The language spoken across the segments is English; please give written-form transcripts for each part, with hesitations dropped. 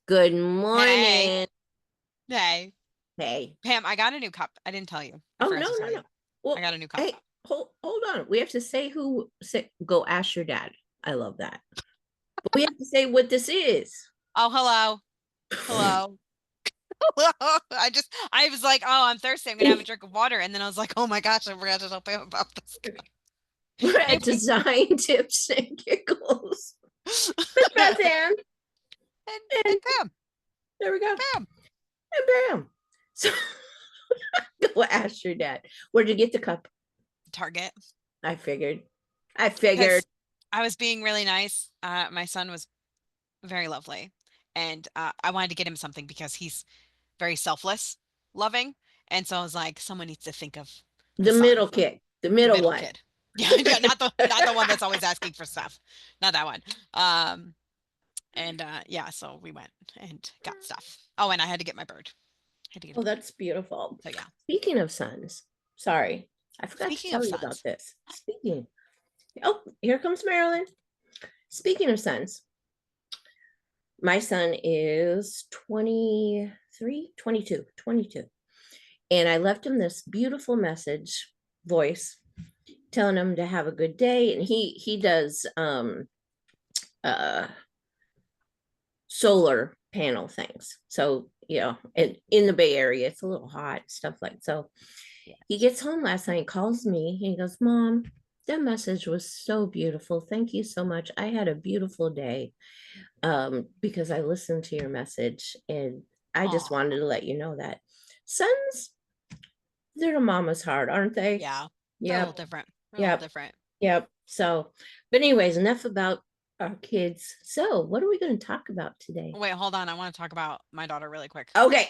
Good Hey, morning. hey, Hey. Pam, I got a new cup. I didn't tell you. I Oh, forgot no, to no, tell no. you. I Well, got a new cup. hey, hold on. We have to say go ask your dad. I love that. But we have to say what this is. Oh, hello. Hello. Hello. I was like, oh, I'm thirsty. I'm gonna have a drink of water. And then I was like, oh my gosh, I forgot to tell Pam about this cup. We're at Anyway. design tips and giggles. With Beth Ann. And And Pam, there we go. Pam, And bam. So go ask your dad. Where'd you get the cup? Target. I figured. I figured. Because I was being really nice. My son was very lovely. And I wanted to get him something because he's very selfless, loving. And so I was like, someone needs to think of the The son. middle kid. The The middle middle one. kid. Yeah, not the one that's always asking for stuff. Not that one. And yeah, so we went and got stuff. Oh, and I had to get my bird. I had to get a Oh, bird. that's beautiful. So yeah. Speaking of sons, sorry, I forgot to Speaking of tell you about sons, this. Oh, here comes Marilyn. Speaking of sons, my son is 23, 22, 22. And I left him this beautiful message voice telling him to have a good day. And he does uh solar panel things. So, in the Bay Area, it's a little hot, stuff like so. He yes. gets home last night, calls me, he goes, Mom, that message was so beautiful. Thank you so much. I had a beautiful day because I listened to your message and I just Aw, wanted to let you know that sons, they're a mama's heart, aren't they? yeah. They're a little Yep, different. They're a little yep, different. yep. So, but anyways, enough about our kids. So, what are we going to talk about today? Wait, hold on. I want to talk about my daughter really quick. Okay,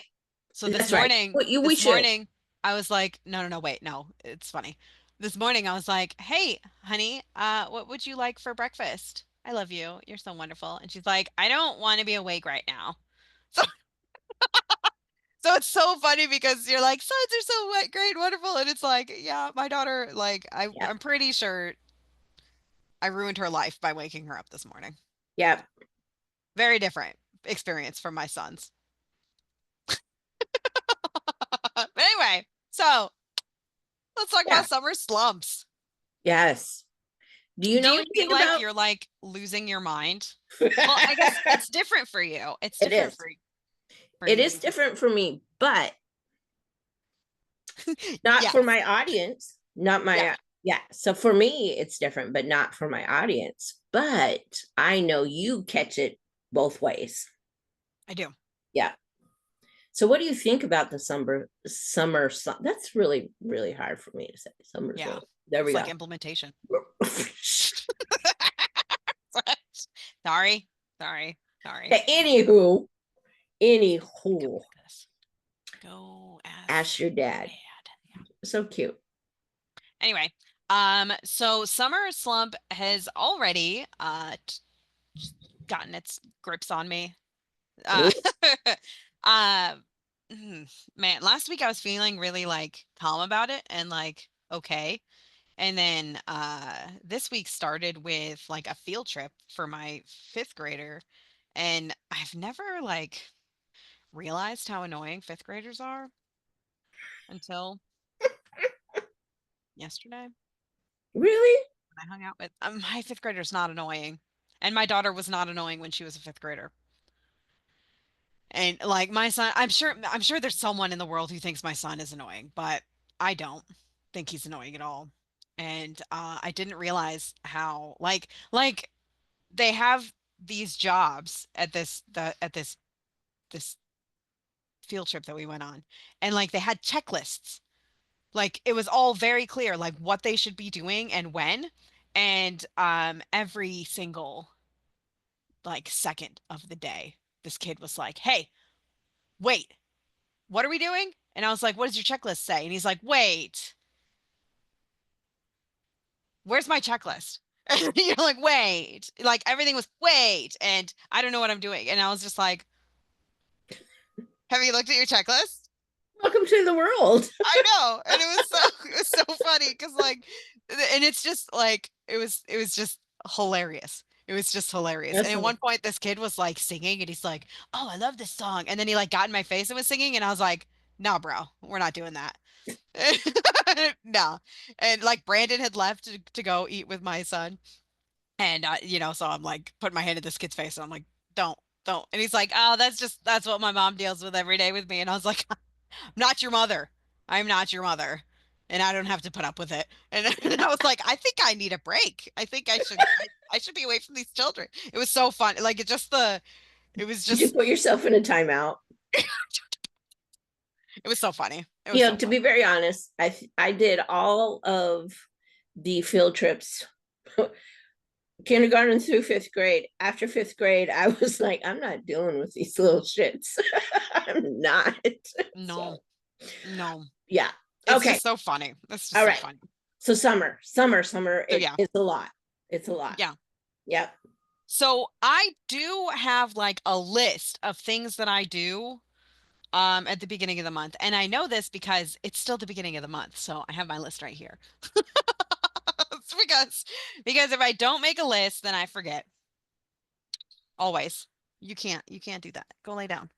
So that's right. We this should. morning, I was like, no, no, no, wait, no, it's funny. This morning, I was like, hey, honey, what would you like for breakfast? I love you. You're so wonderful. And she's like, I don't want to be awake right now. So, so it's so funny because you're like, sons are so great, wonderful. And it's like, yeah, my daughter, like, Yep, I'm pretty sure I ruined her life by waking her up this morning. yep. Very different experience from my sons. But anyway, so let's talk about Yeah. summer slumps. Yes. Do you Do know you anything feel like about you're like losing your mind? Well, I guess it? it's different for you. It's different Is. for It you is because different for me, but not for yes. my audience. Not Yeah, my yeah. So for me, it's different, but not for my audience. But I know you catch it both ways. I do. Yeah. So what do you think about the summer sun? That's really, really hard for me to say. Summer Yeah. sun. There we It's like go. implementation. Sorry. Sorry. Sorry. Anywho, Go anywho, like this. Go ask ask your your dad. dad. Yeah. So cute. Anyway, so summer slump has already gotten its grips on me. Uh, Ooh, uh, man, last week I was feeling really like calm about it and like okay. And then this week started with like a field trip for my fifth grader. And I've never like realized how annoying fifth graders are until yesterday really? when I hung out with my fifth grader is not annoying. And my daughter was not annoying when she was a fifth grader. And like my son, I'm sure there's someone in the world who thinks my son is annoying, but I don't think he's annoying at all. And I didn't realize how like they have these jobs at this field trip that we went on, and like they had checklists. Like it was all very clear, like what they should be doing and when, and every single like second of the day, this kid was like, "Hey, wait, what are we doing?" And I was like, "What does your checklist say?" And he's like, "Wait, where's my checklist?" And you're like, "Wait," like everything was wait, and I don't know what I'm doing, and I was just like, "Have you looked at your checklist?" Welcome to the world. I know, and it was so funny because like, and it's just like it was just hilarious It was just hilarious. And That's at one point, this kid was like singing, and he's like, "Oh, I love this song." And then he like got in my face and was singing, and I was like, "No, bro, we're not doing that." No. And like Brandon had left to go eat with my son, and so I'm like putting my hand in this kid's face, and I'm like, "Don't." And he's like, "Oh, that's what my mom deals with every day with me." And I was like, "I'm not your mother. I'm not your mother." And I don't have to put up with it. And, and I was like, I think I need a break. I think I should be away from these children. It was so fun. Like it was you should just, put yourself in a timeout. it was so funny. It was so To funny. be very honest, I did all of the field trips, kindergarten through fifth grade. After fifth grade, I was like, I'm not dealing with these little shits. I'm not. No, So no. yeah. It's Okay. just so funny. It's just All so right. funny. So summer, So yeah, it's a lot. It's a lot. yeah. Yep. So I do have like a list of things that I do at the beginning of the month. And I know this because it's still the beginning of the month. So I have my list right here. It's because if I don't make a list, then I forget. Always. You can't do that. Go lay down.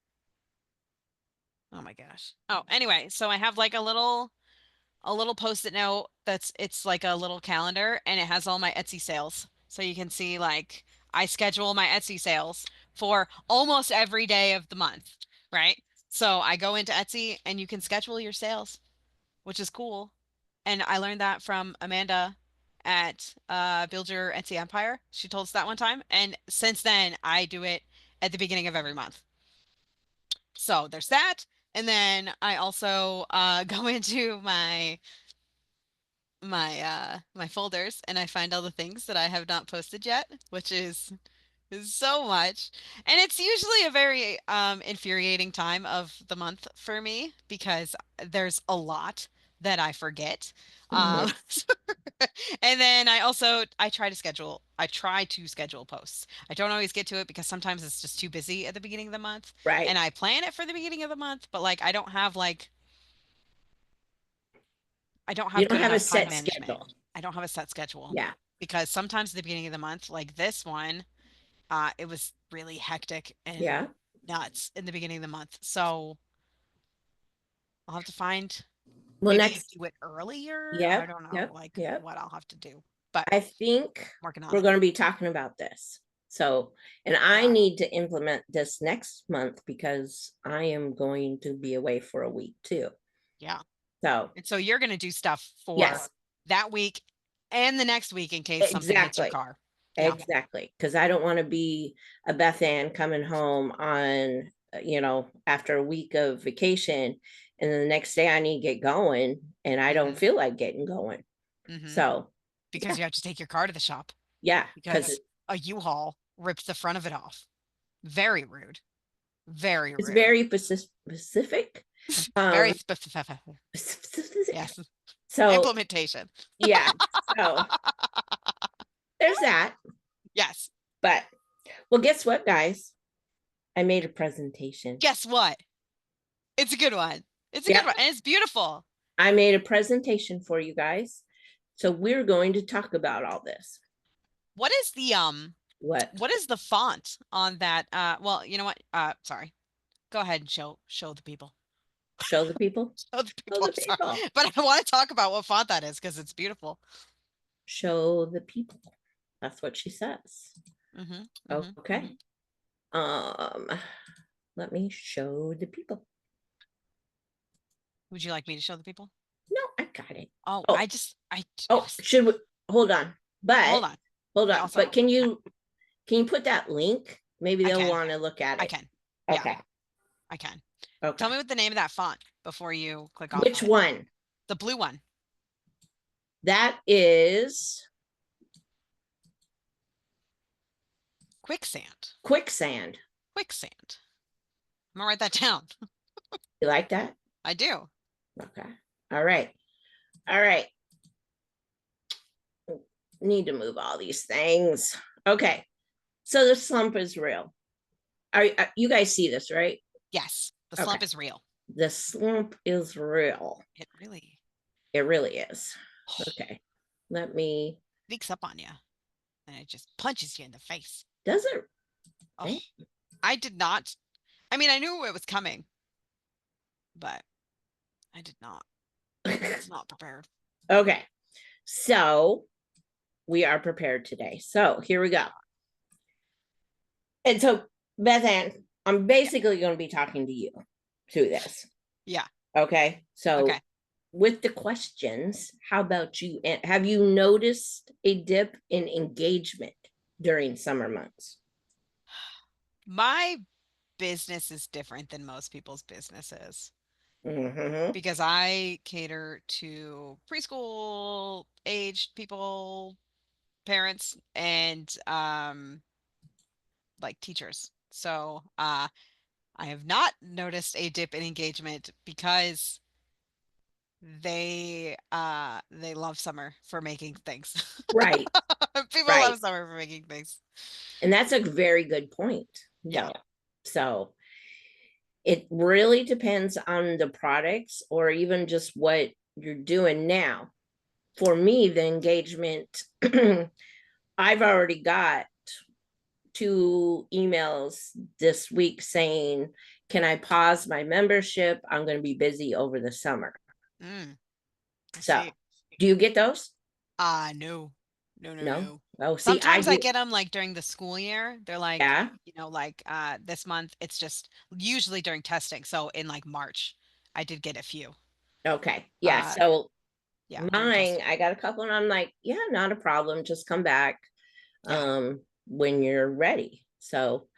Oh my gosh. Oh, anyway, so I have like a little post-it note it's like a little calendar, and it has all my Etsy sales. So you can see like I schedule my Etsy sales for almost every day of the month, right? So I go into Etsy and you can schedule your sales, which is cool. And I learned that from Amanda at Build Your Etsy Empire. She told us that one time. And since then, I do it at the beginning of every month. So there's that. And then I also go into my folders, and I find all the things that I have not posted yet, which is so much. And it's usually a very infuriating time of the month for me because there's a lot that I forget. Mhm. Um, and then I try to schedule posts. I don't always get to it because sometimes it's just too busy at the beginning of the month. Right. And I plan it for the beginning of the month, but like I don't You have don't good have a enough time set management. schedule. I don't have a set schedule Yeah. because sometimes at the beginning of the month, like this one, it was really hectic and Yeah. nuts in the beginning of the month. So I'll have to find Well, maybe next, do it earlier. I yep, don't know yep, like yep. what I'll have to do, but I think I'm working on we're it. going to be talking about this. So, and I Yeah. need to implement this next month because I am going to be away for a week too. Yeah. So, And so you're going to do stuff for yes, that week and the next week in case something hits your exactly. car. Yeah. Exactly. Because I don't want to be a Beth Ann coming home on, after a week of vacation. And then the next day I need to get going and I don't Hmm. feel like getting going. Hmm. So, Because yeah, you have to take your car to the shop yeah, because because a U-Haul ripped the front of it off. Very rude. Very it's rude. very specific. Very Um, specific. specific. Yes. So, Implementation. yeah. So there's that. Yes. But, well, guess what, guys? I made a presentation. Guess what? It's a good one. It's a good Yep. one. And it's beautiful. I made a presentation for you guys. So we're going to talk about all this. What is the What? what is the font on that? Well, you know what? Sorry. Go ahead and show the people. Show the people? Show the Show people. the I'm sorry. people. But I want to talk about what font that is because it's beautiful. Show the people. That's what she says. Hmm. Hmm. Hmm. Okay. Um, let me show the people. Would you like me to show the people? No, I got it. Oh, Oh, I oh, was, should we hold on? hold But on. hold I on. also But can you put that link? Maybe I they'll can. want to look at I it. can. Yeah, Okay. I can. Okay. Tell me what the name of that font before you click off of Which it. one? The blue one. That is Quicksand. quicksand. Quicksand. I'm gonna write that down. You like that? I do. Okay. All right. All right. Need to move all these things. Okay. So the slump is real. You guys see this, right? Yes, the Okay. slump is real. The slump is real. It really It really is. Okay. Let me sneaks up on you. and it just punches you in the face. Does it? Oh, Dang. I did not. I mean, I knew it was coming, but I did not. Was not prepared. Okay. So we are prepared today. So here we go. And so, Beth Ann, I'm Yeah. basically going to be talking to you through this. Yeah. Okay. Okay. So, with the questions, how about you? Have you noticed a dip in engagement during summer months? My business is different than most people's businesses Mm-hmm. because I cater to preschool aged people, parents, and like teachers. So, I have not noticed a dip in engagement because they love summer for making things. Right. People Right. love summer for making things. And that's a very good point, Yeah. though. So, it really depends on the products or even just what you're doing now. For me, the engagement, I've already got 2 emails this week saying, can I pause my membership? I'm going to be busy over the summer. Mm, I So, see. do you get those? No. No, no, No. no. Oh, see, I Sometimes I do. get them like during the school year. They're like, Yeah. like this month it's just usually during testing. So in like March, I did get a few. Okay. Yeah. Uh So, yeah, during mine, testing. I got a couple, and I'm like, yeah, not a problem. Just come back Yeah. when you're ready. So,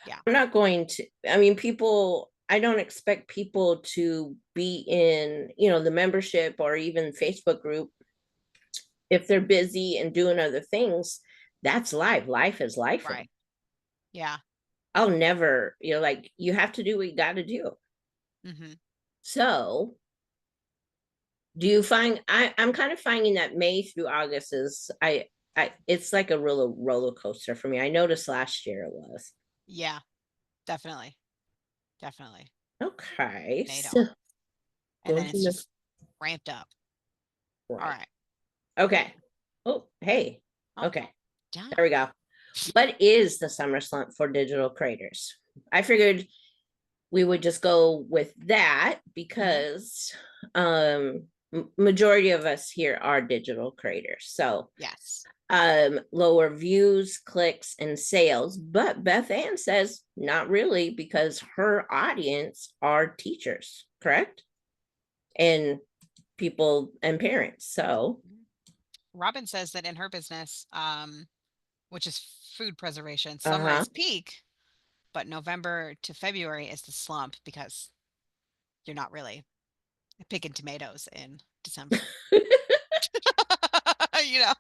Yeah. I'm not going to, I mean, people, I don't expect people to be in, the membership or even Facebook group if they're busy and doing other things. That's life. Life is life. Right. Yeah. I'll never, like, you have to do what you got to do. Hmm. So, do you find, I'm kind of finding that May through August is, it's like a real roller coaster for me. I noticed last year it was. Yeah, definitely. Definitely. Okay. Made So, all. And going then to it's the just ramped up. All right. right. Okay. Oh, hey. Oh, Okay. done. There we go. What is the summer slump for digital creators? I figured we would just go with that Hmm. because majority of us here are digital creators. So Yes. lower views, clicks, and sales. But Beth Ann says not really because her audience are teachers, correct? And people and parents. So, Mhm. Robin says that in her business, which is food preservation, summer uh-huh. is peak, but November to February is the slump because you're not really picking tomatoes in December. You know,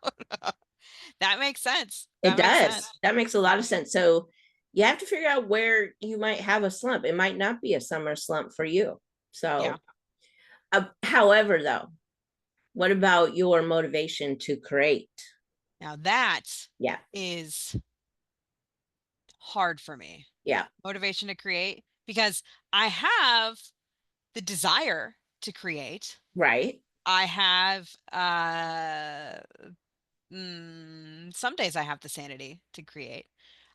that makes sense. It That makes does. sense. That makes a lot of sense. So you have to figure out where you might have a slump. It might not be a summer slump for you. Yeah. So, however, though, what about your motivation to create? Now that Yeah. is hard for me. Yeah. Motivation to create because I have the desire to create. Right. I have some days I have the sanity to create.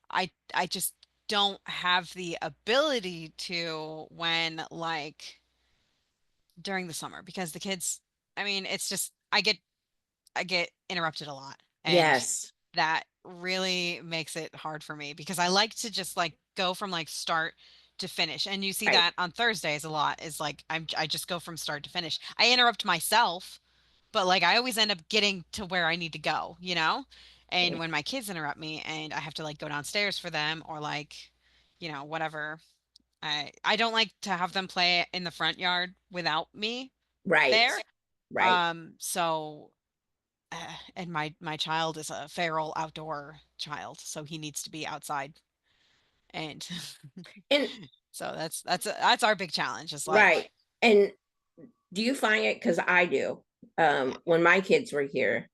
I just don't have the ability to when like during the summer because the kids, I mean, it's just I get interrupted a lot and Yes. that really makes it hard for me because I like to just like go from like start to finish. And you see Right. that on Thursdays a lot is like I just go from start to finish. I interrupt myself, but like I always end up getting to where I need to go, you know? And when my kids interrupt me and I have to like go downstairs for them or like, whatever, I don't like to have them play in the front yard without me Right. there. Right. So and my child is a feral outdoor child, so he needs to be outside. And And so that's our big challenge. Is like, right. And do you find it? Because I do. yeah, When my kids were here,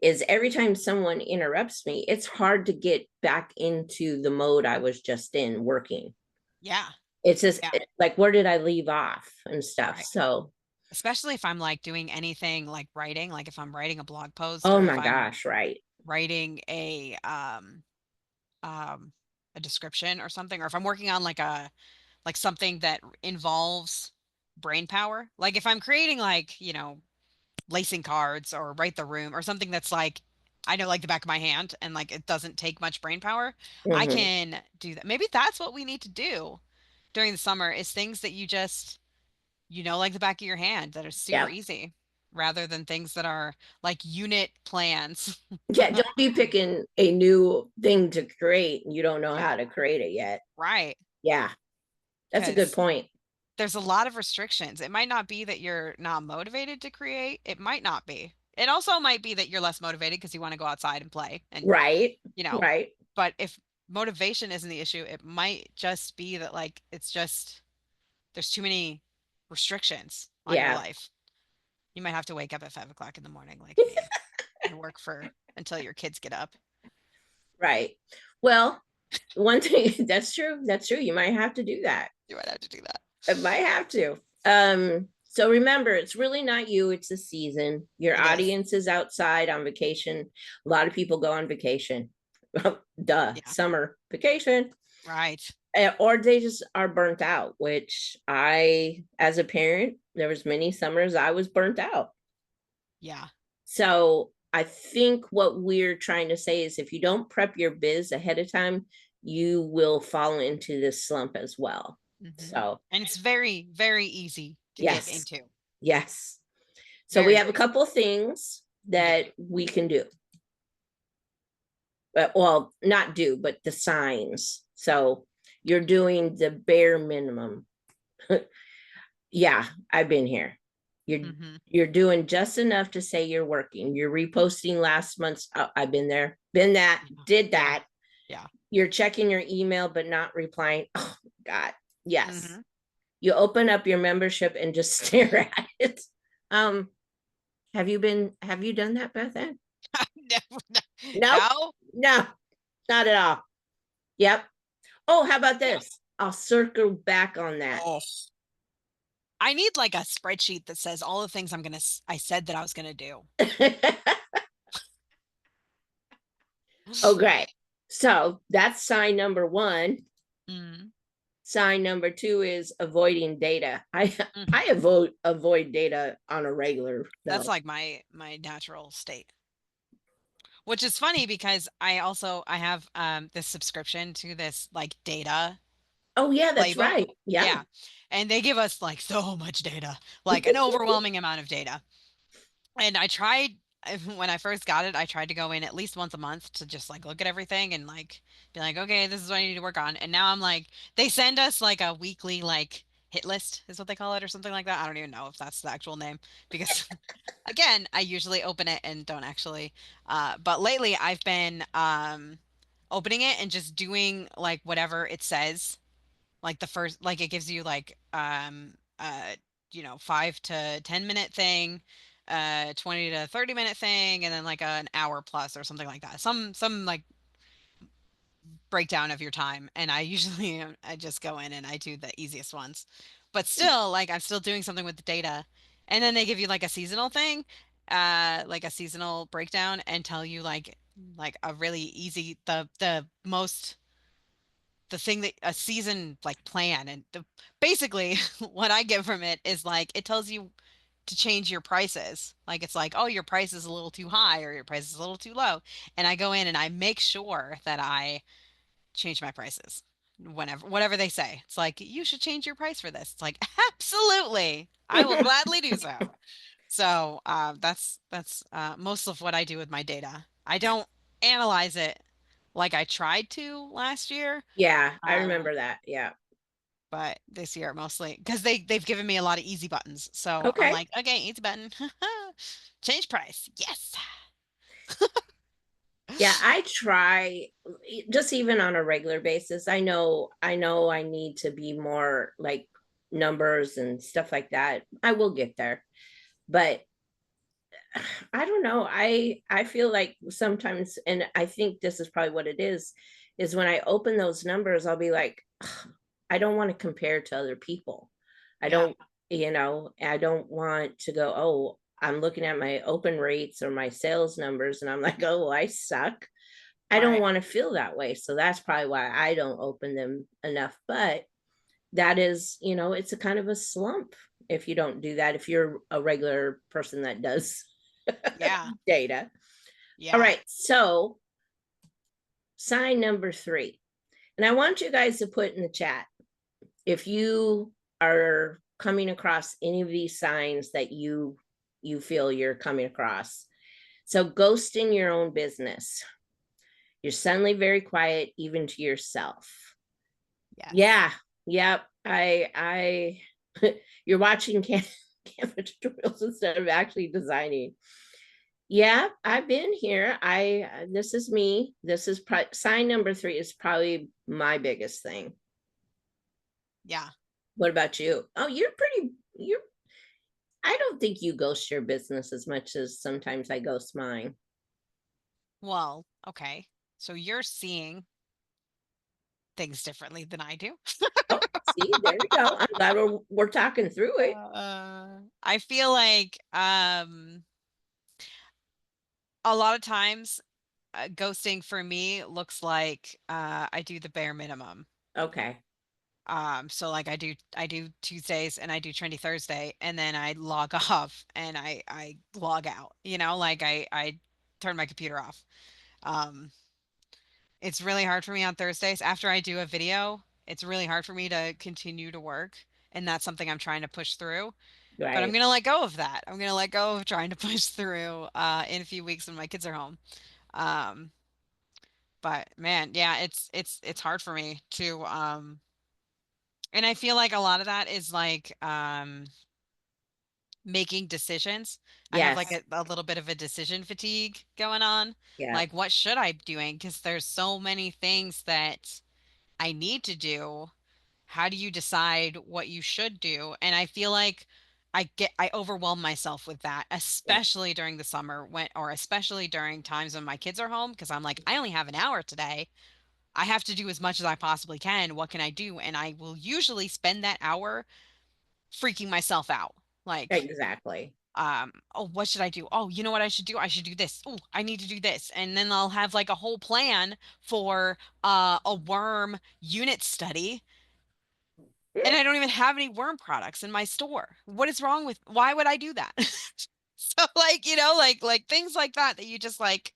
is every time someone interrupts me, it's hard to get back into the mode I was just in working. yeah, It's just yeah, like, where did I leave off and stuff? right. So, Especially if I'm like doing anything like writing, like if I'm writing a blog post oh or if my I'm gosh, right. writing a description or something, or if I'm working on like something that involves brain power. Like if I'm creating like, lacing cards or write the room or something that's like I know like the back of my hand and like it doesn't take much brain power, I Hmm. can do that. Maybe that's what we need to do during the summer is things that like the back of your hand that are super Yeah. easy rather than things that are like unit plans. Yeah. Don't be picking a new thing to create and you don't know how Yeah, to create it yet. right. Yeah. That's a good Because point. there's a lot of restrictions. It might not be that you're not motivated to create. It might not be. It also might be that you're less motivated because you want to go outside and play and, Right. you know, Right. but if motivation isn't the issue, it might just be that like it's just there's too many restrictions on your Yeah. life. You might have to wake up at 5 o'clock in the morning like me and work for until your kids get up. Right. Well, one thing that's true. That's true. You might have to do that. You might have to do that. It might have to. So remember, it's really not you, it's the season. Your It is. audience is outside on vacation. A lot of people go on vacation. Duh, Yeah. summer vacation. Right. Or they just are burnt out, which I, as a parent, there was many summers I was burnt out. Yeah. So I think what we're trying to say is if you don't prep your biz ahead of time, you will fall into this slump as well. So And it's very, very easy to get yes, into. yes. So we Very have a easy. couple things We do. that we can do. Well, not do, but the signs. So you're doing the bare minimum. Yeah, I've been here. You're Hmm. you're doing just enough to say you're working. You're reposting last month's. Oh, I've been there, been that, Yeah. did Yeah. that. Yeah. You're checking your email but not replying. Oh God, yes. Hmm. You open up your membership and just stare at it. Um, have you been? Have you done that, Beth Ann? No, Nope. no. No, not at all. Yep. Oh, how about Yeah. this? I'll circle back on that. Oh, I need like a spreadsheet that says all the things I said that I was gonna do. Okay. So that's sign number one. Mm, Sign number two is avoiding data. I mhm. I avoid data on a regular That's though. like my natural state. Which is funny because I have this subscription to this like data Oh yeah, that's playbook. right. Yeah. Yeah. And they give us like so much data, like an overwhelming amount of data. And I tried when I first got it, I tried to go in at least once a month to just like look at everything and like be like, okay, this is what I need to work on. And now I'm like, they send us like a weekly like hit list is what they call it or something like that. I don't even know if that's the actual name because again, I usually open it and don't actually. But lately I've been opening it and just doing like whatever it says like the first like it gives you like 5 to 10 minute thing 20 to 30 minute thing and then like an hour plus or something like that, some like breakdown of your time, and I usually I just go in and I do the easiest ones, but still like I'm still doing something with the data, and then they give you like a seasonal thing, like a seasonal breakdown and tell you like a really easy the most the thing that a season like plan and basically what I get from it is like it tells you to change your prices. Like it's like, oh, your price is a little too high or your price is a little too low. And I go in and I make sure that I change my prices whenever whatever they say. It's like you should change your price for this. It's like absolutely. I will gladly do so. So that's most of what I do with my data. I don't analyze it like I tried to last year. Yeah, I Uh, remember that. Yeah. but this year mostly because they've given me a lot of easy buttons. So I'm Okay. like, okay, easy button, change price, yes. Yeah, I try just even on a regular basis. I know I need to be more like numbers and stuff like that. I will get there. But I don't know. I feel like sometimes, and I think this is probably what it is when I open those numbers, I'll be like, "Ugh, I don't want to compare to other people. I Yeah, don't, I don't want to go, oh, I'm looking at my open rates or my sales numbers and I'm like, oh, I suck. I don't Right. want to feel that way. So that's probably why I don't open them enough. But that is, it's a kind of a slump if you don't do that, if you're a regular person that does Yeah. data. All Yeah. right. So sign number 3. And I want you guys to put in the chat if you are coming across any of these signs that you feel you're coming across. So ghosting your own business. You're suddenly very quiet, even to yourself. Yes. Yeah. Yep. You're watching Canva tutorials instead of actually designing. Yeah, I've been here. This is me. This is sign number 3 is probably my biggest thing. Yeah. What about you? Oh, you're, I don't think you ghost your business as much as sometimes I ghost mine. Well, okay. So you're seeing things differently than I do. Oh, see, there we go. I'm glad we're talking through it. I feel like a lot of times ghosting for me looks like I do the bare minimum. Okay. So like I do Tuesdays and I do Trendy Thursday and then I log off and I log out. Like I turn my computer off. Um, it's really hard for me on Thursdays after I do a video. It's really hard for me to continue to work, and that's something I'm trying to push through. But I'm Right. gonna let go of that. I'm gonna let go of trying to push through in a few weeks when my kids are home. Um, but man, yeah, it's hard for me to and I feel like a lot of that is like making decisions. I have like Yes. a little bit of a decision fatigue going on. Yeah. Like what should I be doing? Because there's so many things that I need to do. How do you decide what you should do? And I feel like I overwhelm myself with that, Yeah. especially during the summer or especially during times when my kids are home because I'm like, I only have an hour today. I have to do as much as I possibly can. What can I do? And I will usually spend that hour freaking myself out. Like, Exactly. oh, what should I do? Oh, you know what I should do? I should do this. Oh, I need to do this. And then I'll have like a whole plan for a worm unit study. And I don't even have any worm products in my store. What is wrong with, why would I do that? So like, like things like that you just like,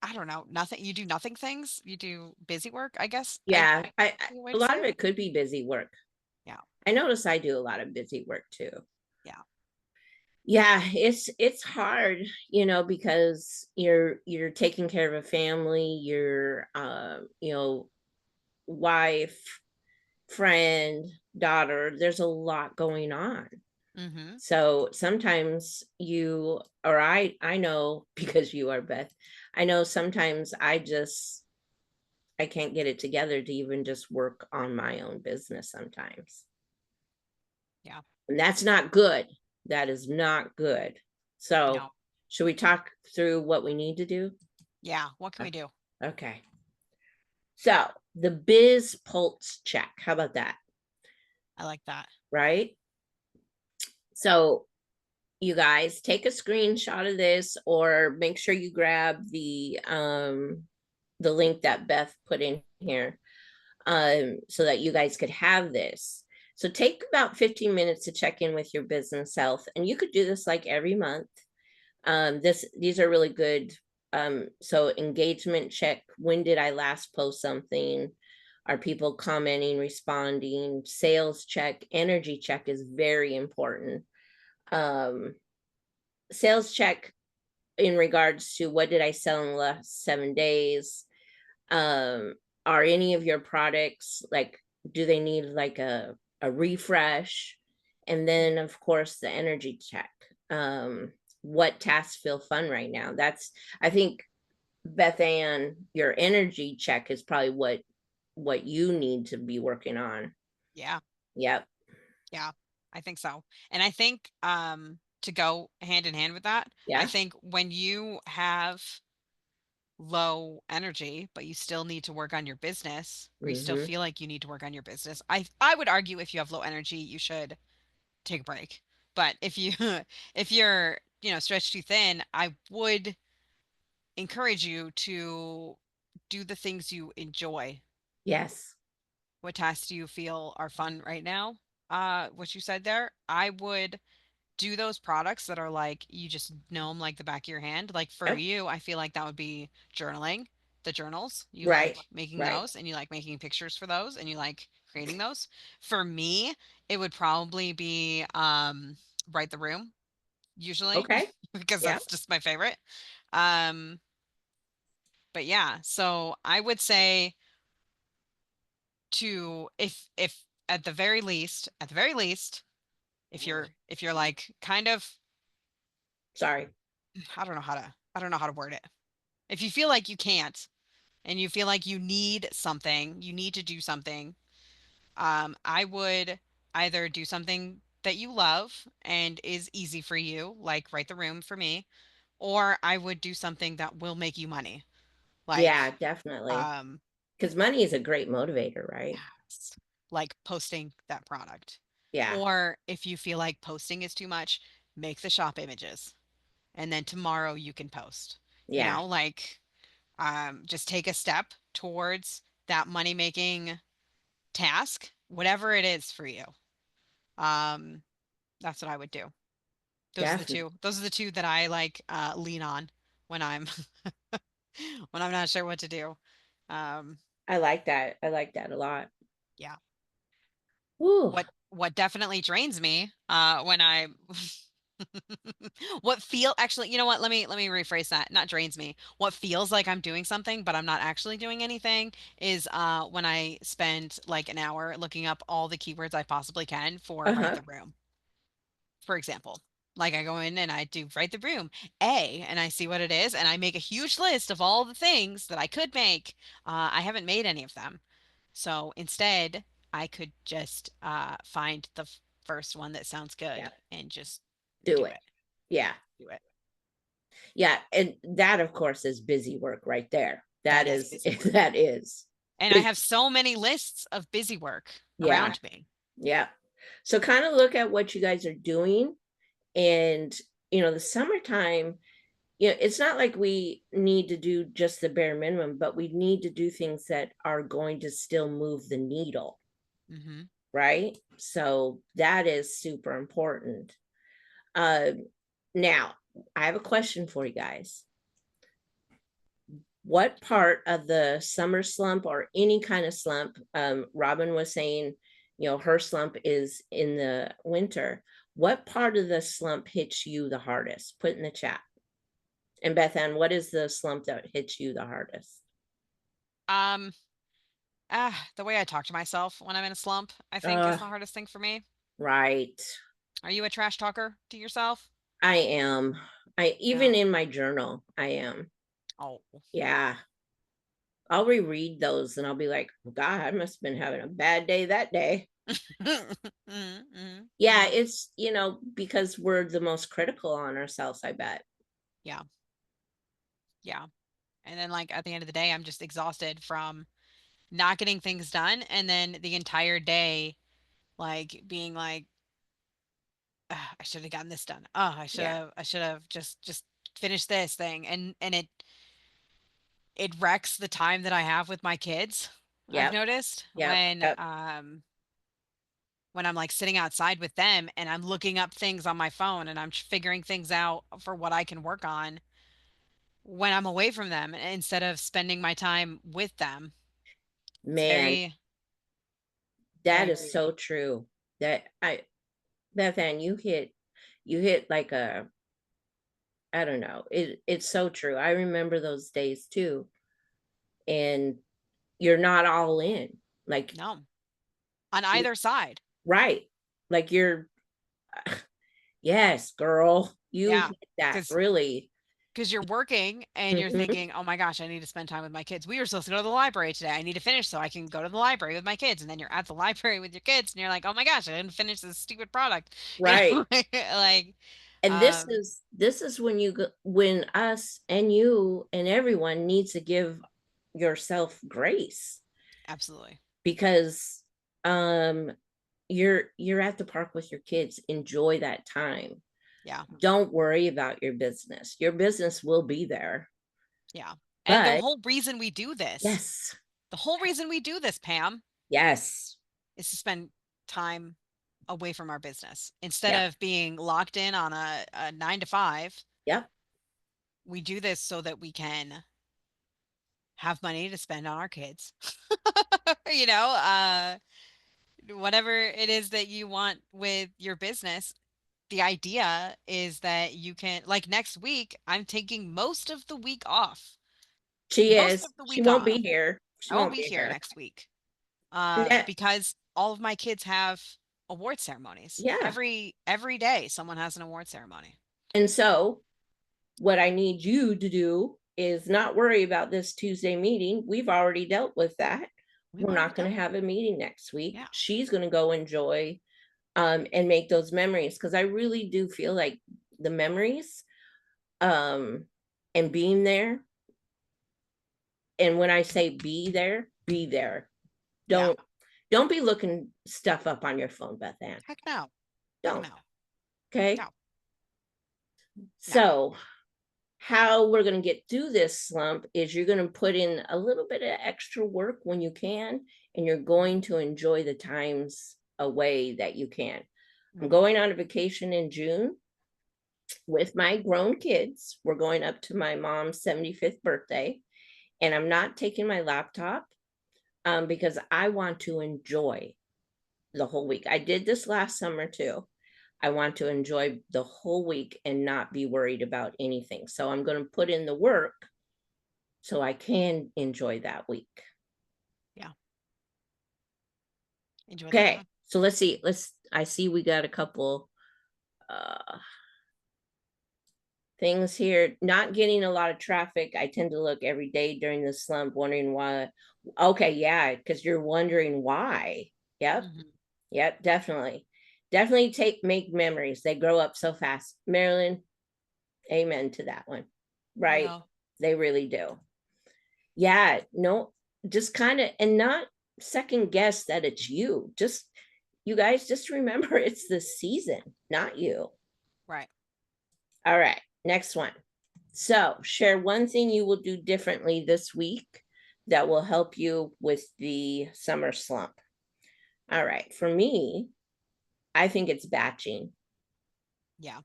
I don't know, nothing, you do nothing things, you do busy work, I guess. Yeah. A way A to lot say of it. it could be busy work. Yeah. I notice I do a lot of busy work too. Yeah. Yeah, it's hard, because you're taking care of a family, your wife, friend, daughter, there's a lot going on. Mm-hmm. So sometimes you or I know because you are Beth, I know sometimes I can't get it together to even just work on my own business sometimes. Yeah. And that's not good. That is not good. So No. should we talk through what we need to do? Yeah. What can we do? Okay. So the biz pulse check. How about that? I like that. Right. So you guys take a screenshot of this or make sure you grab the link that Beth put in here so that you guys could have this. So take about 15 minutes to check in with your business health, and you could do this like every month. These are really good. So engagement check, when did I last post something? Are people commenting, responding? Sales check, energy check is very important. um Sales check in regards to what did I sell in the last 7 days. um are any of your products like, do they need like a refresh? And then of course the energy check. What tasks feel fun right now? That's, I think, Beth Ann, your energy check is probably what you need to be working on. Yeah. Yep. Yeah. I think so. And I think to go hand in hand with that, I Yeah. think when you have low energy, but you still need to work on your business, or you still Mm-hmm. feel like you need to work on your business, I would argue if you have low energy, you should take a break But if you if you're, stretched too thin, I would encourage you to do the things you enjoy. Yes. What tasks do you feel are fun right now? What you said there, I would do those products that are like you just know them like the back of your hand. Like for Yep. you, I feel like that would be journaling, the journals. You like Right. making Right. those and you like making pictures for those and you like creating those. For me, it would probably be write the room usually Okay. because Yep. that's just my favorite. Um but yeah, so I would say to if at the very least, if you're like kind of Sorry. I don't know how to word it. If you feel like you can't and you feel like you need something, you need to do something, I would either do something that you love and is easy for you, like write the room for me, or I would do something that will make you money, Yeah, like definitely. um, Because money is a great motivator, right? yes, like posting that product. Yeah. Or if you feel like posting is too much, make the shop images, and then tomorrow you can post. Yeah. Like just take a step towards that money making task, whatever it is for you. Um, that's what I would do. Those are the Definitely. two. Those are the two that I like lean on when I'm when I'm not sure what to do. Um, I like that. I like that a lot. yeah. Woo. What definitely drains me when I what feel actually, you know what? Let me rephrase that. Not drains me. What feels like I'm doing something but I'm not actually doing anything is when I spend like an hour looking up all the keywords I possibly can for write Uh-huh. the room, for example. Like I go in and I do write the room A and I see what it is and I make a huge list of all the things that I could make. I haven't made any of them. So instead, I could just find the first one that sounds Yeah. good and just Do do it. it. Yeah. Do it. Yeah. And that, of course, is busy work right there. That That is is, busy work. that is And I busy. have so many lists of busy work Yeah. around me. Yeah. So kind of look at what you guys are doing. And, the summertime, it's not like we need to do just the bare minimum, but we need to do things that are going to still move the needle, Hmm. right? So that is super important. Uh, Now, I have a question for you guys. What part of the summer slump or any kind of slump, Robin was saying, her slump is in the winter. What part of the slump hits you the hardest? Put in the chat. And Beth Ann, what is the slump that hits you the hardest? Um, the way I talk to myself when I'm in a slump, I think is Uh, the hardest thing for me. right. Are you a trash talker to yourself? I am. I even Yeah. in my journal, I am. Oh. Yeah. I'll reread those and I'll be like, God, I must have been having a bad day that day. Mm-hmm, Yeah, hmm. it's, because we're the most critical on ourselves, I bet. Yeah. Yeah. And then like at the end of the day, I'm just exhausted from not getting things done and then the entire day like being like, "Ugh, I should have gotten this done. Oh, Yeah. I should have just finished this thing." And it wrecks the time that I have with my kids. I've Yep. noticed Yep. Yep. when I'm like sitting outside with them and I'm looking up things on my phone and I'm figuring things out for what I can work on when I'm away from them instead of spending my time with them. It's Man, very, that very is weird. so true. Beth Ann, you hit like I don't know. It's so true. I remember those days too. And you're not all in. Like, No, on you either side. right. Like you're yes, girl. You Yeah, hit that because really. you're working and you're Mhm. thinking, oh my gosh, I need to spend time with my kids. We were supposed to go to the library today. I need to finish so I can go to the library with my kids. And then you're at the library with your kids and you're like, oh my gosh, I didn't finish this stupid product. Right. Like, And this um, is this is when when us and you and everyone needs to give yourself grace absolutely. because um you're at the park with your kids. Enjoy that time. Yeah. Don't worry about your business. Your business will be there. Yeah. And the But whole reason we do this, yes, the whole reason we do this, Pam, yes, is to spend time away from our business. Instead yep, of being locked in on a 9 to 5, yep. we do this so that we can have money to spend on our kids. You know, whatever it is that you want with your business, the idea is that you can, like next week, I'm taking most of the week off. She Most is. of the She week won't be off. here. She I won't won't be be here here. next week. Ne- Because all of my kids have award ceremonies. yeah. Every day someone has an award ceremony. And so what I need you to do is not worry about this Tuesday meeting. We've already dealt with that. We've We're already not going dealt to with have it. a meeting next week. Yeah. She's going to go enjoy and make those memories because I really do feel like the memories um, and being there. And when I say be there, be there. Yeah. Don't be looking stuff up on your phone, Beth Ann. Heck no. Heck Don't. no. Okay. No. No. So how we're going to get through this slump is you're going to put in a little bit of extra work when you can, and you're going to enjoy the times away that you can. I'm Mm-hmm. going on a vacation in June with my grown kids. We're going up to my mom's 75th birthday, and I'm not taking my laptop because I want to enjoy the whole week. I did this last summer too. I want to enjoy the whole week and not be worried about anything. So I'm going to put in the work so I can enjoy that week. Yeah. Enjoy that Okay. time. So let's see. I see we got a couple uh things here. Not getting a lot of traffic. I tend to look every day during the slump, wondering why. Okay, yeah, because you're wondering why. Yep, Mm-hmm. yep, definitely. Definitely make memories. They grow up so fast. Marilyn, amen to that one. Right. Yeah. They really do. Yeah, no, just kind of and not second guess that it's you. Just you guys just remember it's the season, not you. Right. All right, next one. So, share one thing you will do differently this week that will help you with the summer slump. All right, for me, I think it's batching. Yeah.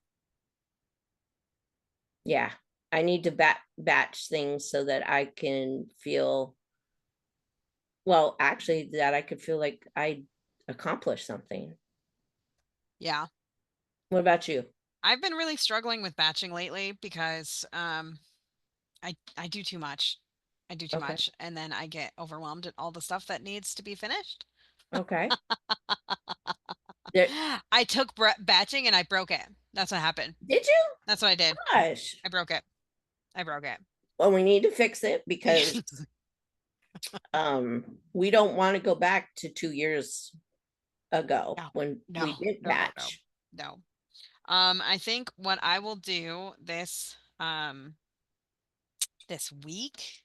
Yeah, I need to batch things so that I can feel well, actually, that I could feel like I accomplished something. Yeah. What about you? I've been really struggling with batching lately because I do too much. I do too Okay. much and then I get overwhelmed at all the stuff that needs to be finished. Okay. There, I took batching and I broke it. That's what happened. did you? That's what I did. Gosh. I broke it. I broke it. Well, we need to fix it because we don't want to go back to 2 years ago No, when we no, didn't no, no, no, batch. no. I think what I will do this week,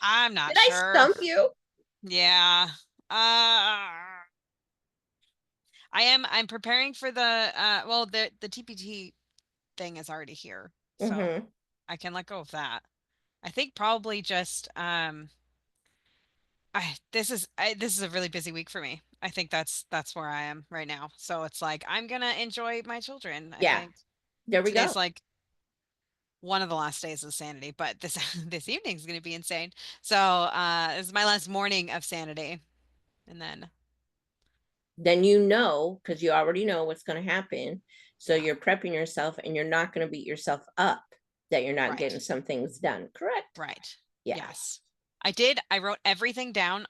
I'm not Did I sure. stump you? Yeah. I'm preparing for the well the TPT thing is already here. So Mm-hmm. I can let go of that. I think probably just this is a really busy week for me. I think that's where I am right now. So it's like I'm gonna enjoy my children. I Yeah, think there we go. today's like one of the last days of sanity, but this this evening is gonna be insane. So this is my last morning of sanity, and then Then you know, because you already know what's going to happen. So yeah, you're prepping yourself and you're not going to beat yourself up that you're not getting right, some things done. Correct? right, Yeah. yes, I did. I wrote everything down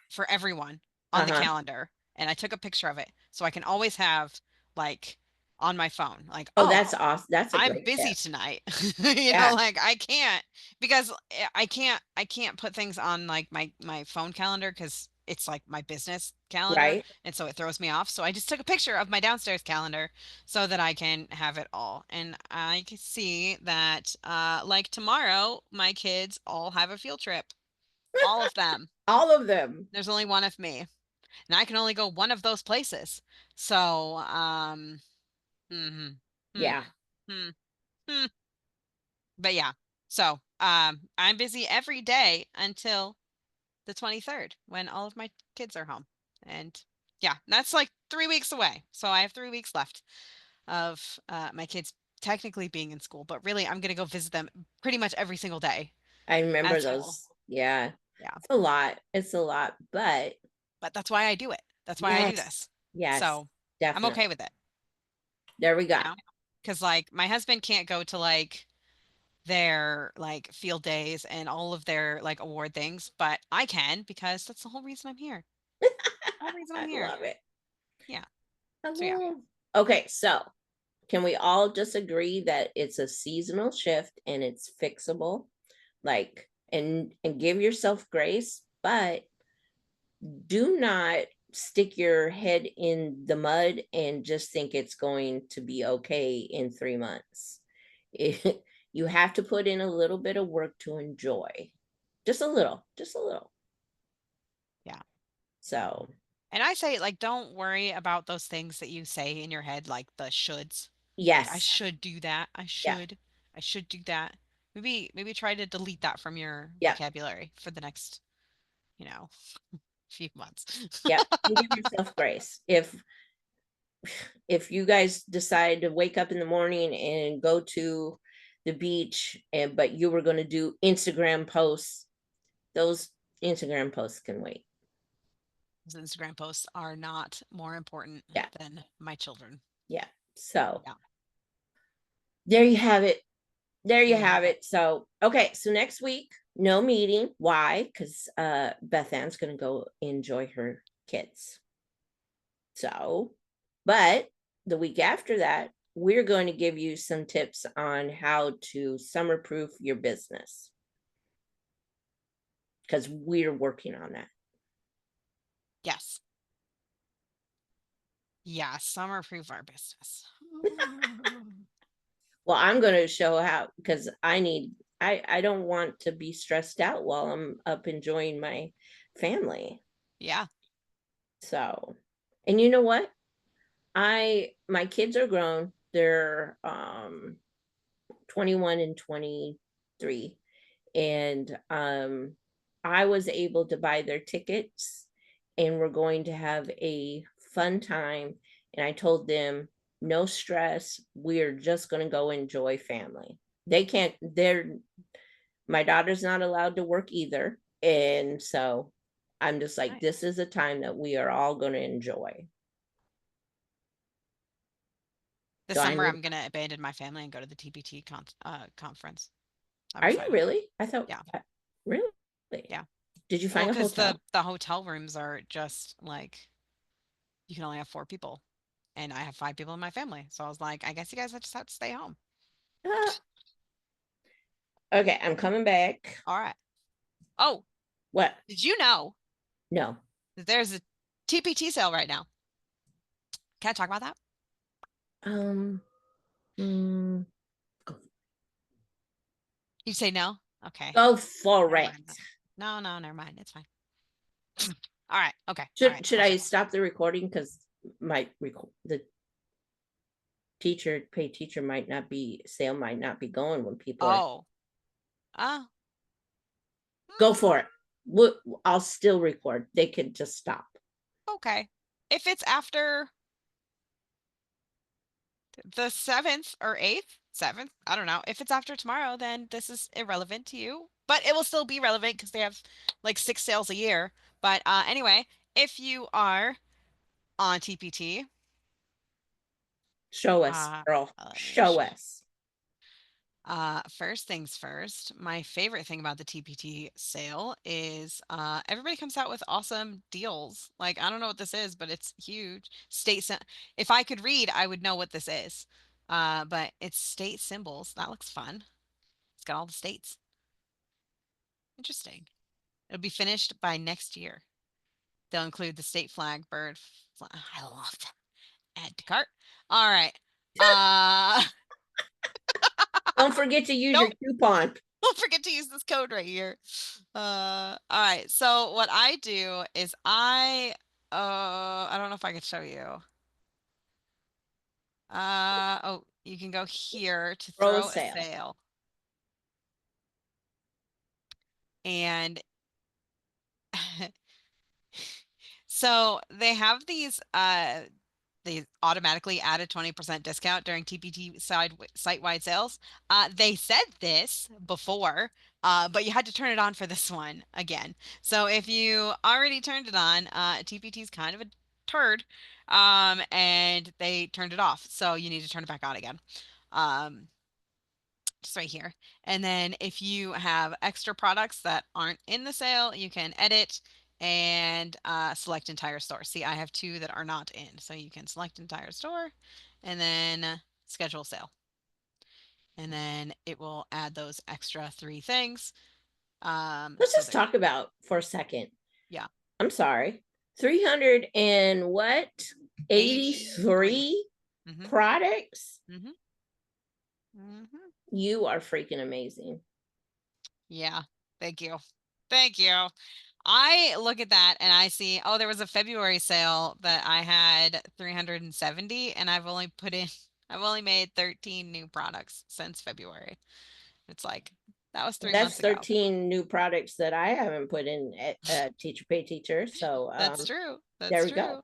for everyone on the Uh-huh. calendar, and I took a picture of it so I can always have like on my phone, like Oh, that's oh. awesome. That's a I'm great busy tip. tonight. Yeah. Like I can't because I can't put things on like my phone calendar because it's like my business calendar Right. and so it throws me off. So I just took a picture of my downstairs calendar so that I can have it all. And I can see that like tomorrow my kids all have a field trip. All of them. All of them. There's only one of me, and I can only go one of those places. So, hmm, hmm, Yeah. hmm, hmm. But yeah. So, I'm busy every day until the 23rd when all of my kids are home. And yeah, that's like 3 weeks away. So I have 3 weeks left of my kids technically being in school, but really I'm going to go visit them pretty much every single day I at remember school. those. Yeah. Yeah. It's a lot. It's a lot. But But that's why I do it. That's why I do yes. this. Yes. So I'm Definitely. okay with it, There we go. you know? Because like my husband can't go to like their like field days and all of their like award things, but I can because that's the whole reason I'm here. Whole reason I'm I here. love it. Yeah. I So yeah. love. Okay, so can we all just agree that it's a seasonal shift and it's fixable? Like, and give yourself grace, but do not stick your head in the mud and just think it's going to be okay in 3 months. You have to put in a little bit of work to enjoy. Just a little, just a little. Yeah. So, And I say like don't worry about those things that you say in your head like the shoulds. Like I yes. should do that. I Yeah. should. I should do that. Maybe try to delete that from your Yeah. vocabulary for the next, you know, few months. Yeah. And give yourself grace. If you guys decide to wake up in the morning and go to the beach and but you were going to do Instagram posts, those Instagram posts can wait. Those Instagram posts are not more important Yeah. than my children. Yeah. So Yeah. there you have it. There you Hmm. have it. So okay, so next week, no meeting. Why? Because Beth Ann's gonna go enjoy her kids. So, but the week after that, we're going to give you some tips on how to summer proof your business because we're working on that. Yes. Yeah. Summer proof our business. Well, I'm going to show how because I don't want to be stressed out while I'm up enjoying my family. Yeah. So, and you know what? My kids are grown. They're 21 and 23, and I was able to buy their tickets, and we're going to have a fun time. And I told them, no stress. We're just going to go enjoy family. They can't. They're My daughter's not allowed to work either, and so I'm just like, this Nice. is a time that we are all going to enjoy. This So I summer, need. I'm gonna abandon my family and go to the TPT conference. That'll Are be you fun. really? I thought. Yeah, Really? yeah. Did you Well, find a because hotel? the hotel rooms are just like you can only have 4 people, and I have 5 people in my family. So I was like, I guess you guys just have to stay home. Ah, okay, I'm coming back. All right. Oh, What? did you know No. that there's a TPT sale right now? Can I talk about that? Um. mm, go, You say no? Okay. go for Never it. mind. No, no, never mind. It's fine. All right. Okay. All right. Should I'll I shut stop the recording because the paid teacher might not be sale might not be going when people are. Oh. Oh. Go Hmm, for it. I'll still record. They can just stop. okay. If it's after the 7th or 8th, 7th, I don't know. If it's after tomorrow, then this is irrelevant to you, but it will still be relevant because they have like 6 sales a year. But anyway, if you are on TPT, Show us, girl. let me Show show. us. First things first, my favorite thing about the TPT sale is everybody comes out with awesome deals. Like, I don't know what this is, but it's huge. If I could read, I would know what this is. But it's state symbols. That looks fun. It's got all the states. Interesting. It'll be finished by next year. They'll include the state flag, I love that. Add to cart. All right. Uh, Don't forget to use your nope. coupon. Don't forget to use this code right here. All right. So what I do is I don't know if I can show you. Oh, you can go here to Throw a throw a sale. sale. And so they have these they automatically add a 20% discount during TPT site-wide sales. They said this before, but you had to turn it on for this one again. So if you already turned it on, TPT is kind of a turd, and they turned it off. So you need to turn it back on again. Um, just right here. And then if you have extra products that aren't in the sale, you can edit and select entire store. See, I have two that are not in. So you can select entire store and then schedule sale. And then it will add those extra three things. Let's So just there, talk about for a second. yeah, I'm sorry. 300 and what? 83. 83 Mm-hmm. products? Mm-hmm. Mm-hmm. You are freaking amazing. Yeah. Thank you. Thank you. I look at that and I see, oh, there was a February sale that I had 370 and I've only made 13 new products since February. It's like that was 3 months That's ago. 13 new products that I haven't put in at Teacher Pay Teacher. So That's true. there That's we go. true.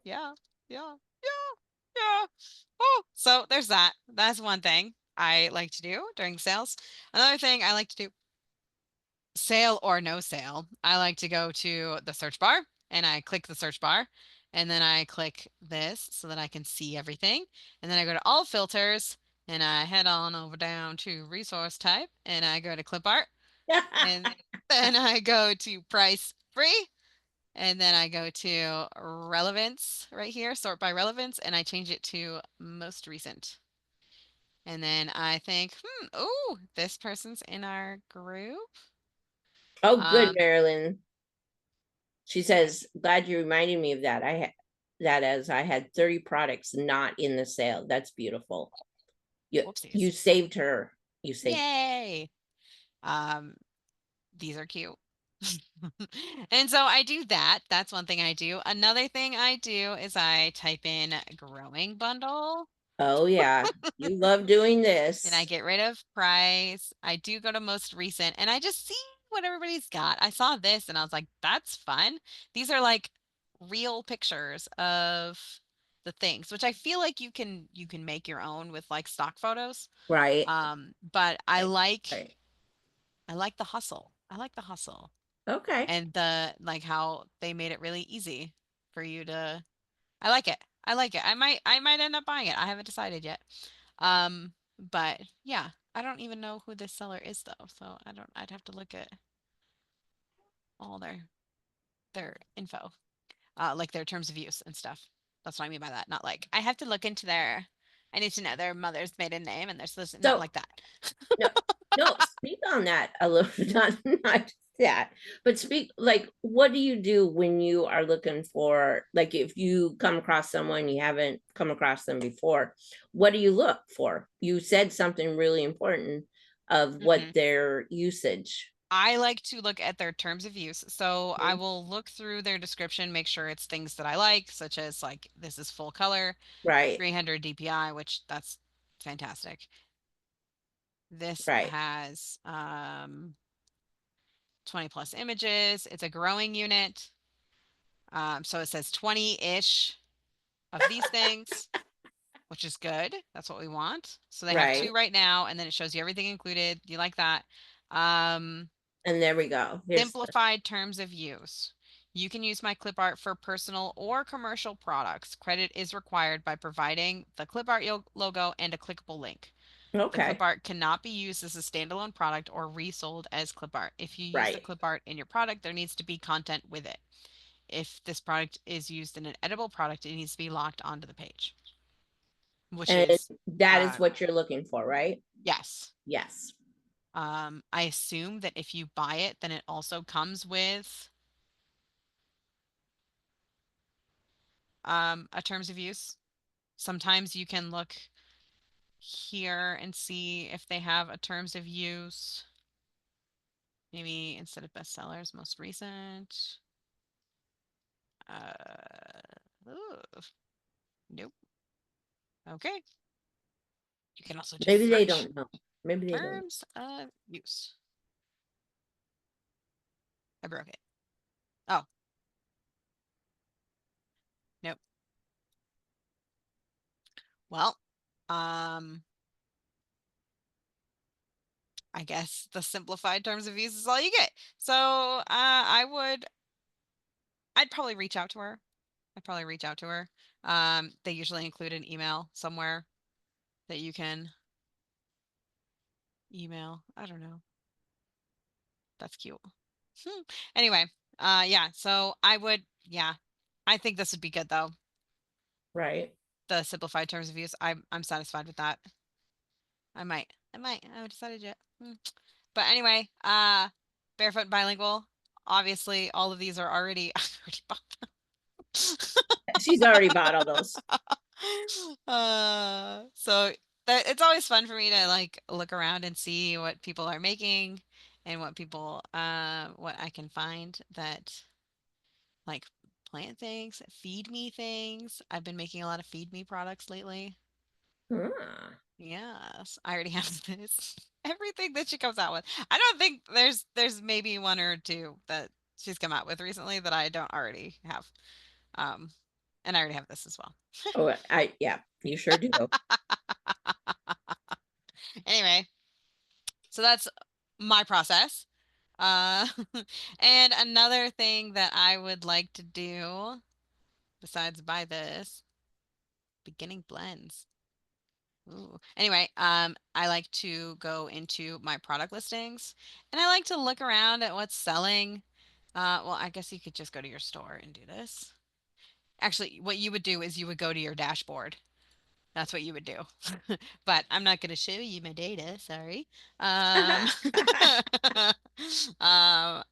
Yeah. Yeah. Yeah. Yeah. Oh, so there's that. That's one thing I like to do during sales. Another thing I like to do, sale or no sale, I like to go to the search bar and I click the search bar and then I click this so that I can see everything. And then I go to all filters and I head on over down to resource type and I go to clip art and then I go to price free and then I go to relevance right here, sort by relevance, and I change it to most recent. And then I think, oh, this person's in our group. Oh, good, Um, Marilyn. She says, glad you reminded me of that. I had that as I had 30 products not in the sale. That's beautiful. You whoopsies. saved her. You saved. Yay. Um, these are cute. And so I do that. That's one thing I do. Another thing I do is I type in growing bundle Oh yeah, you love doing and I this, get rid of price. I do go to most recent and I just see what everybody's got. I saw this and I was like, that's fun. These are like real pictures of the things, which I feel like you can make your own with like stock photos. right? But I Right. like Right. I like the hustle. I like the hustle Okay. and the like how they made it really easy for you to. I like it. I like it. I might end up buying it. I haven't decided yet. But yeah, I don't even know who this seller is though, so I don't. I'd have to look at all their info, like their terms of use and stuff. That's what I mean by that. Not like I have to look into their. I need to know their mother's maiden name and their solicitor. Not So like that. no, no, speak on that a little, not that, but speak like, what do you do when you are looking for, like, if you come across someone you haven't come across them before, what do you look for? You said something really important of what Hmm. their usage. I like to look at their terms of use. So I Mhm. will look through their description, make sure it's things that I like, such as like this is full color, Right, 300 DPI, which that's fantastic. This right. has 20 plus images. It's a growing unit. So it says 20-ish of these things, which is good. That's what we want. So they have two Right. right now, and then it shows you everything included. You like that? Um, And there we go. Here's the, Simplified terms of use. You can use my clip art for personal or commercial products. Credit is required by providing the clip art logo and a clickable link. The clip okay. art cannot be used as a standalone product or resold as clip art. If you use the Right. clip art in your product, there needs to be content with it. If this product is used in an edible product, it needs to be locked onto the page, which And is, that is uh, what you're looking for, right? yes. Yes. I assume that if you buy it, then it also comes with a terms of use. Sometimes you can look here and see if they have a terms of use. Maybe instead of bestsellers, most recent. Ooh, nope. Okay. You can also just Maybe they search don't know. Maybe they don't. terms of use. I broke it. Oh, nope. Well, um, I guess the simplified terms of use is all you get. So, I'd probably reach out to her. I'd probably reach out to her. They usually include an email somewhere that you can email. I don't know. That's cute. Hmm. Anyway, yeah. So yeah. I think this would be good though. Right. The simplified terms of use. I'm satisfied with that. I might. I might. I haven't decided yet. But anyway, barefoot and bilingual. Obviously, all of these are already I already bought them. She's already bought all those. So that it's always fun for me to like look around and see what people are making and what I can find that like plant things, feed me things. I've been making a lot of feed me products lately. Ah. Yes, I already have this. Everything that she comes out with. I don't think there's maybe one or two that she's come out with recently that I don't already have. Um, and I already have this as well. Oh, yeah, you sure do. Anyway, so that's my process. Uh, and another thing that I would like to do besides buy this, beginning blends. Ooh. Anyway, I like to go into my product listings and I like to look around at what's selling. Well, I guess you could just go to your store and do this. Actually, what you would do is you would go to your dashboard. That's what you would do. But I'm not going to show you my data, sorry. Um, um,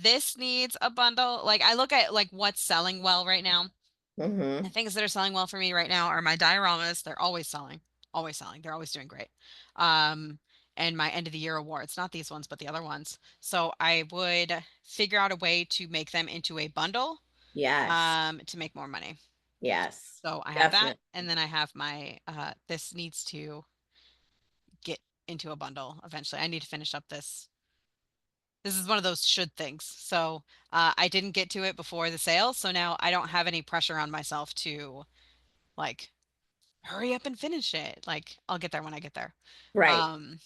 this needs a bundle. Like I look at like what's selling well right now. The Hmm. things that are selling well for me right now are my dioramas. They're always selling, always selling. They're always doing great. Um, and my end of the year awards, not these ones, but the other ones. So I would figure out a way to make them into a bundle, Yes. to make more money. Yes. So I have that, Definitely. and then I have my this needs to get into a bundle eventually. I need to finish up this. This is one of those should things. So I didn't get to it before the sale, so now I don't have any pressure on myself to like hurry up and finish it. Like I'll get there when I get there. Right. Um,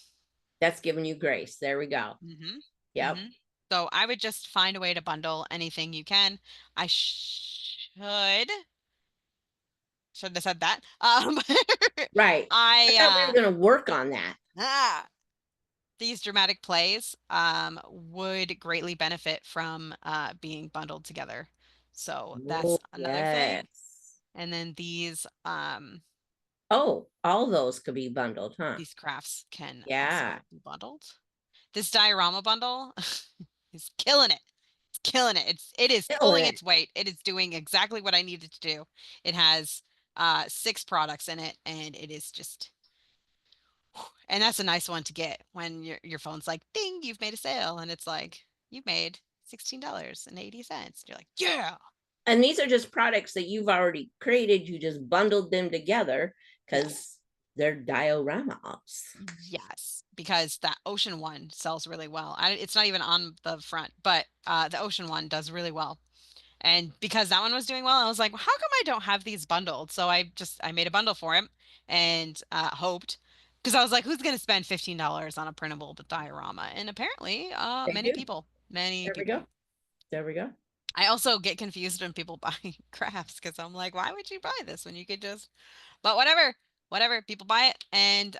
That's giving you grace. There we go. hmm Yep. hmm So I would just find a way to bundle anything you can. I should have said that. Right. I thought we I were going to work on that. these dramatic plays would greatly benefit from being bundled together. So that's Oh, another thing. yes. And then Oh, all those could be bundled, huh? these crafts can Yeah. also be bundled. This diorama bundle is killing it. It's killing it. It is Killing pulling it. its weight. It is doing exactly what I needed to do. It has 6 products in it, and it is just and that's a nice one to get when your phone's like, ding, you've made a sale, and it's like you've made $16.80. You're like, yeah. And these are just products that you've already created. You just bundled them together Yes. because they're dioramas. Yes, because that ocean one sells really well. It's not even on the front, but the ocean one does really well. And because that one was doing well, I was like, well, how come I don't have these bundled? So I made a bundle for him and hoped because I was like, who's going to spend $15 on a printable diorama? And apparently, They many do. people, many There we people. go. There we go. I also get confused when people buy crafts because I'm like, why would you buy this when you could just, but whatever, whatever, people buy it. And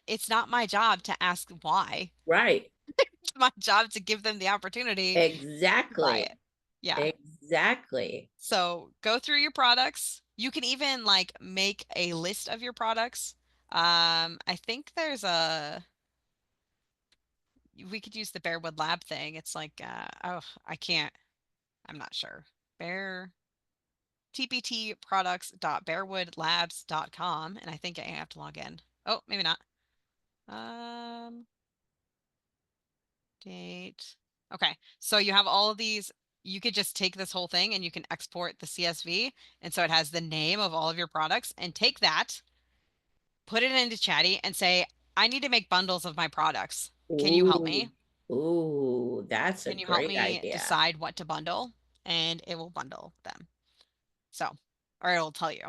it's not my job to ask why. Right. It's my job to give them the opportunity to buy Exactly. it. Yeah. Exactly. So go through your products. You can even like make a list of your products. I think we could use the Bearwood Lab thing. It's like, oh, I'm not sure. Bear tptproducts.bearwoodlabs.com. And I think I have to log in. Oh, maybe not. Um, Date. Okay. So you have all of these. You could just take this whole thing and you can export the CSV. And so it has the name of all of your products and take that, put it into Chatty and say, I need to make bundles of my products. Can you help Ooh, me? ooh, that's a Can you help great me idea. decide what to bundle? And it will bundle them. So, or it'll tell you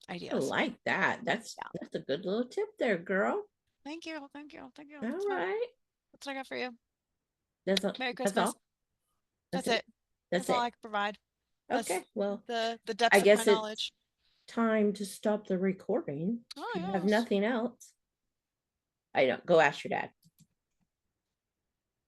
I ideas. like that. Yeah. That's a good little tip there, girl. Thank you. Thank you. Thank you. All right. That's what I got for you. Merry That's Christmas. all. That's That's it. it. That's That's all it. I can provide. That's Okay. Well, the I depths of my guess it's knowledge. time to stop the recording. Oh, If you have yes. nothing else, I know. Go ask your dad.